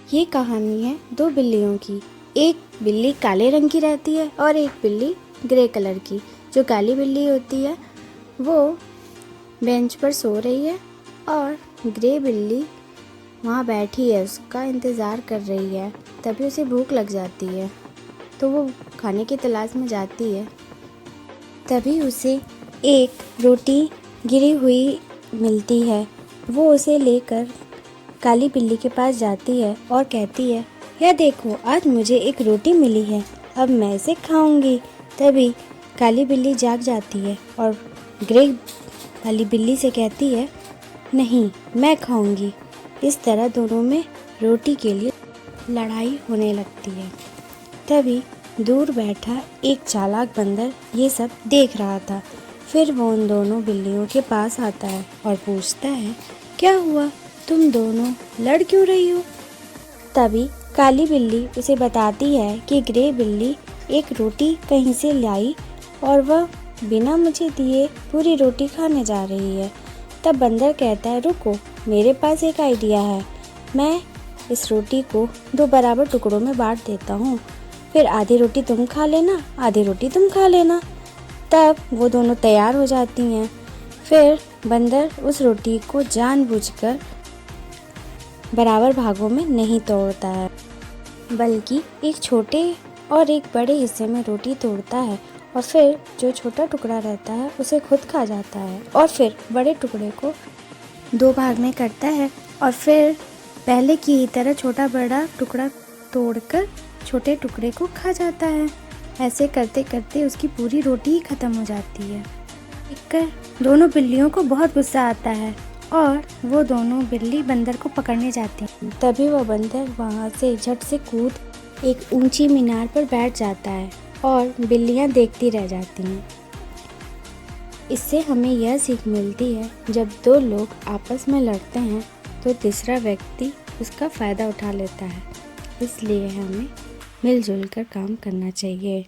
ये कहानी है दो बिल्लियों की। एक बिल्ली काले रंग की रहती है और एक बिल्ली ग्रे कलर की। जो काली बिल्ली होती है वो बेंच पर सो रही है और ग्रे बिल्ली वहाँ बैठी है, उसका इंतज़ार कर रही है। तभी उसे भूख लग जाती है तो वो खाने की तलाश में जाती है। तभी उसे एक रोटी गिरी हुई मिलती है। वो उसे लेकर काली बिल्ली के पास जाती है और कहती है, यह देखो, आज मुझे एक रोटी मिली है, अब मैं इसे खाऊंगी। तभी काली बिल्ली जाग जाती है और ग्रे वाली बिल्ली से कहती है, नहीं, मैं खाऊंगी। इस तरह दोनों में रोटी के लिए लड़ाई होने लगती है। तभी दूर बैठा एक चालाक बंदर ये सब देख रहा था। फिर वो उन दोनों बिल्लियों के पास आता है और पूछता है, क्या हुआ, तुम दोनों लड़ क्यों रही हो? तभी काली बिल्ली उसे बताती है कि ग्रे बिल्ली एक रोटी कहीं से लाई और वह बिना मुझे दिए पूरी रोटी खाने जा रही है। तब बंदर कहता है, रुको, मेरे पास एक आइडिया है। मैं इस रोटी को दो बराबर टुकड़ों में बांट देता हूँ, फिर आधी रोटी तुम खा लेना, आधी रोटी तुम खा लेना। तब वो दोनों तैयार हो जाती हैं। फिर बंदर उस रोटी को जानबूझकर बराबर भागों में नहीं तोड़ता है, बल्कि एक छोटे और एक बड़े हिस्से में रोटी तोड़ता है और फिर जो छोटा टुकड़ा रहता है उसे खुद खा जाता है और फिर बड़े टुकड़े को दो भाग में करता है और फिर पहले की ही तरह छोटा बड़ा टुकड़ा तोड़कर छोटे टुकड़े को खा जाता है। ऐसे करते करते उसकी पूरी रोटी ही खत्म हो जाती है। देखकर दोनों बिल्लियों को बहुत गुस्सा आता है और वो दोनों बिल्ली बंदर को पकड़ने जाती हैं। तभी वह बंदर वहाँ से झट से कूद एक ऊंची मीनार पर बैठ जाता है और बिल्लियाँ देखती रह जाती हैं। इससे हमें यह सीख मिलती है, जब दो लोग आपस में लड़ते हैं तो तीसरा व्यक्ति उसका फ़ायदा उठा लेता है। इसलिए हमें मिलजुल कर काम करना चाहिए।